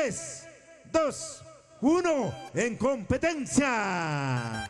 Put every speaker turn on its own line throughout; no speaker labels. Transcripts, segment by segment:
3, 2, 1, en competencia.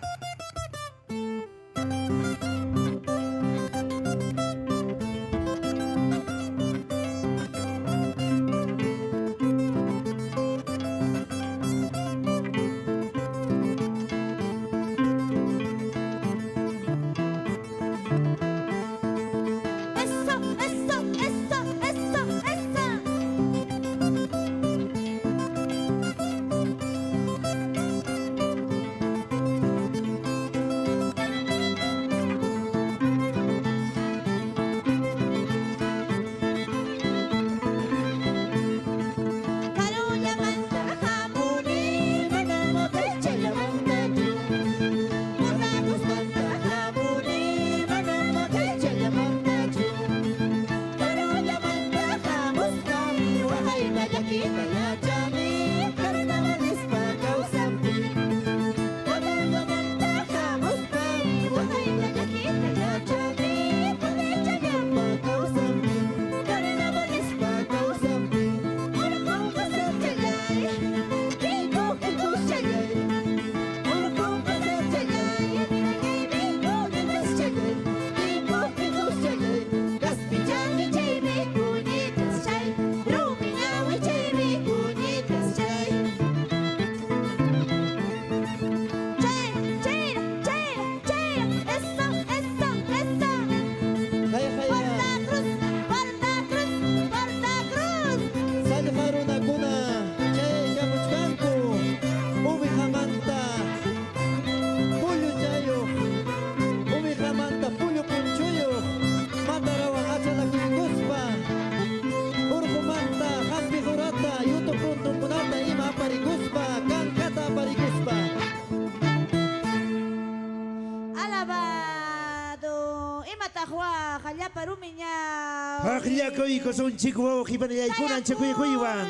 Akhlaqoy ko son chikwo khibanay kunan chikuy kuiwan.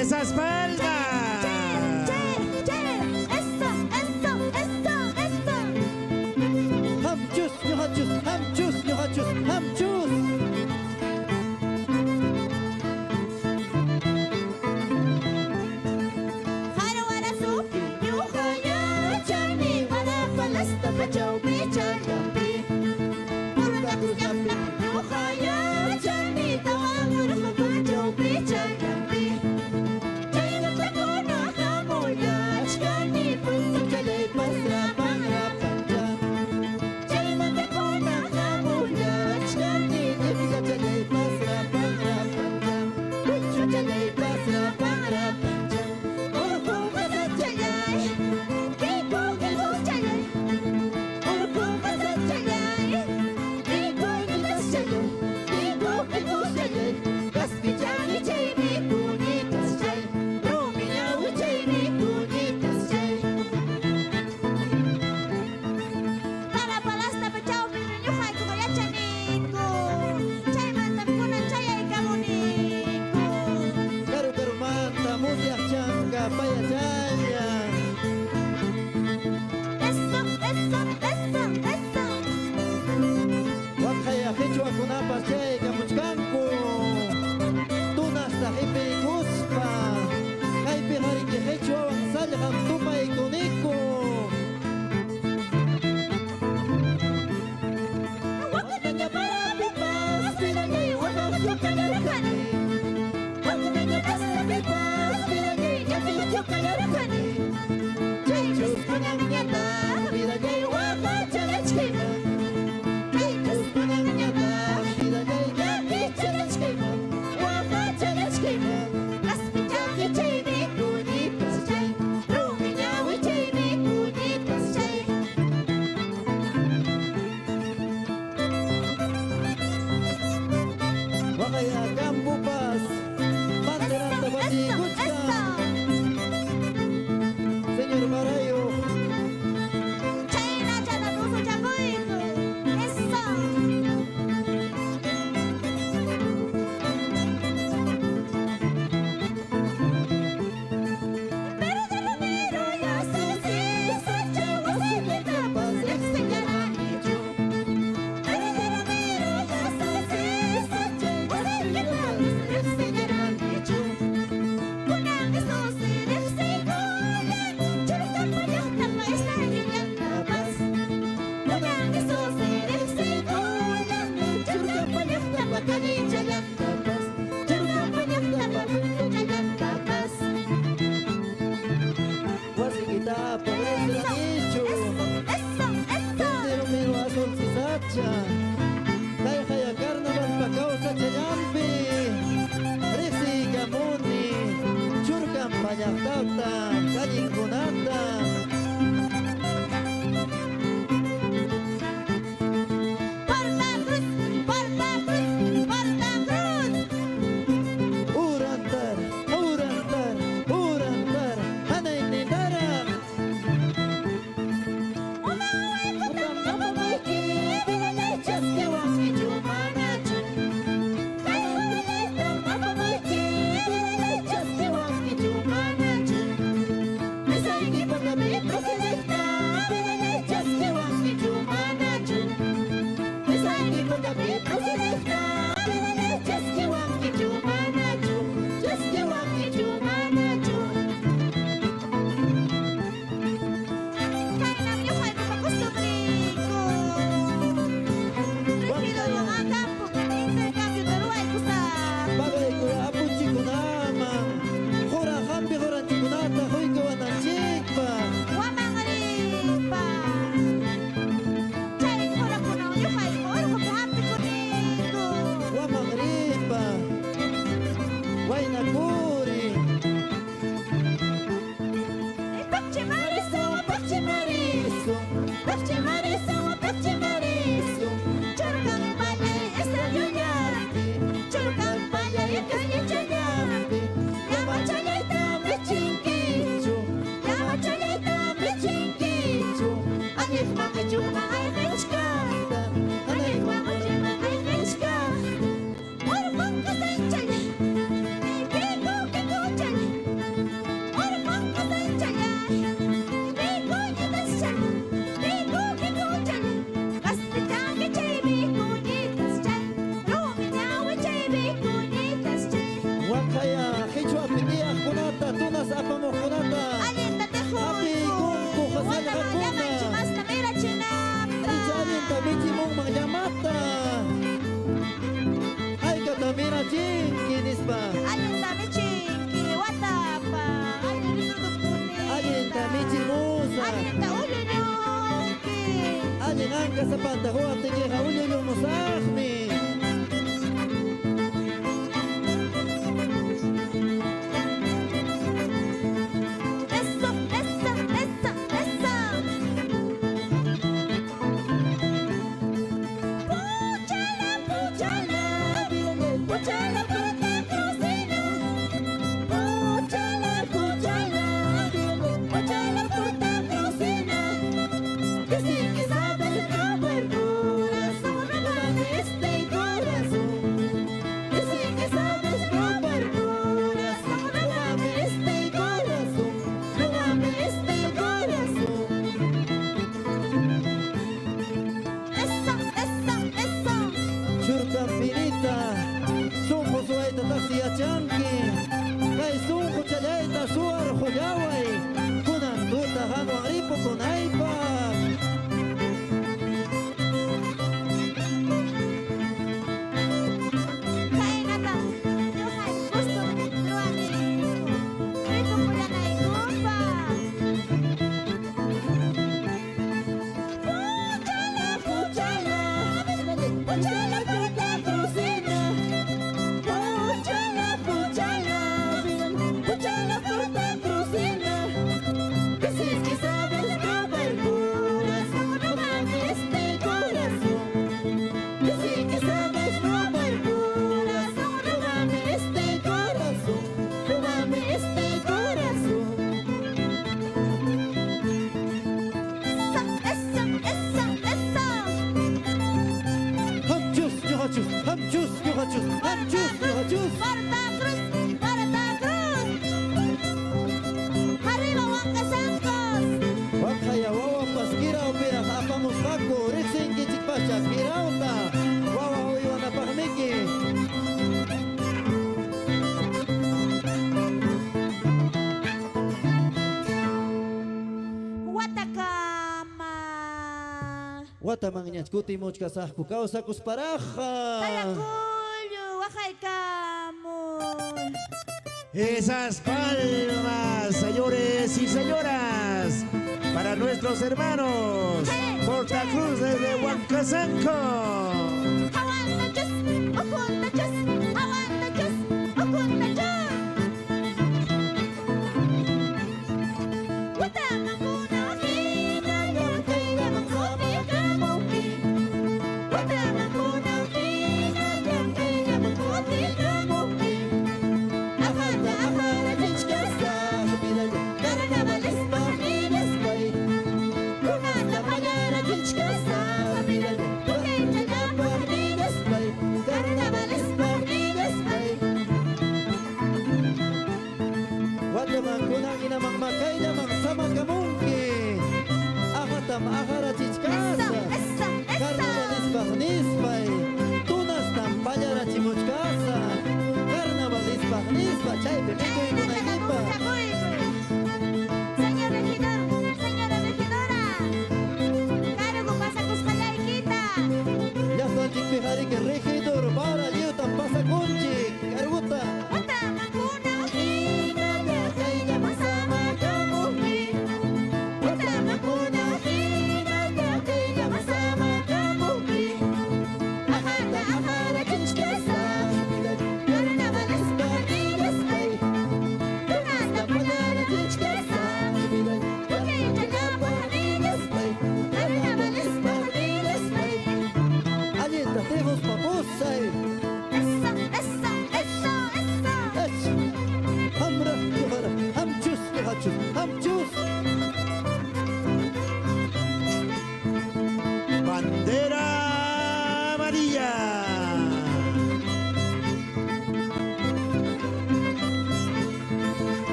Esa espalda.
Hamchus, hamchus, hamchus, hamchus. kani jalan tapas Churkan banyak dapat itu jalan tapas Wasi kita progres lang icho Pero miro azul si sacha Kaya karnaval pagkaw sa chayampi Resi gamuni Churkan banyak tauta Kanying kunata Urantar, urantar, urantar Hanay ni darak Utang na pamiki Binalay just kiwang ijumanaju Kaya utang na pamiki Binalay just kiwang ijumanaju Misay di pagkami proselekta Binalay just kiwang ijumanaju Misay di pagkami proselekta Binalay just kiwang ijumanaju Just kiwang ijumanaju Bagay ko apo chico naman Hora kambi horan chico nata Hoy gawa ng chikpa Wamang ripa Way na kuri Wakaya kichwa pindiak kunata tunas apa mo kunata Api kumku kasal hakuna Ijalin tabichi mong mga mata Ay katamira jinkinis pa Alin tamichi musa Alin angka sa pantaho at tige haulyo yung musahmi Churkan pinita Sungko suay tatasi achanki Kay sungko chalayta suar huyaway Kunang tuta hanwang ripo kunaypa Wata mangnya kuti mo kasah ku kau sakus paraha.
Talakul Baja kamu.
Esas palmas, señores y señoras, para nuestros hermanos Porta Cruz desde Huancazanco.
Hawan na Diyos, ukon na Diyos, hawan na Diyos, ukon na Diyos. Wata makuna kita, yung kaya mangkopi kamuki. Wata makuna kita, yung kaya mangkopi kamuki. Akata akara chichkasa, bilal karnavalis pamilas bay. Kunata pagara chichkasa, bilal kukita na pamilas bay. Karnavalis pamilas bay.
Wala man kunang inamang makay namang sama kamungkin. Akatam akara chichkasa.
Essa,
Carnavalis bagnisbay. Tunas tampayara chimuchkasa. Carnavalis bagnisba. Chay pepikoy kunaynipa.
Señor regidor, señora regidora, cargo pasa kuskayay kita.
Yastan chikpihari que regidor para yutan pasa conchi.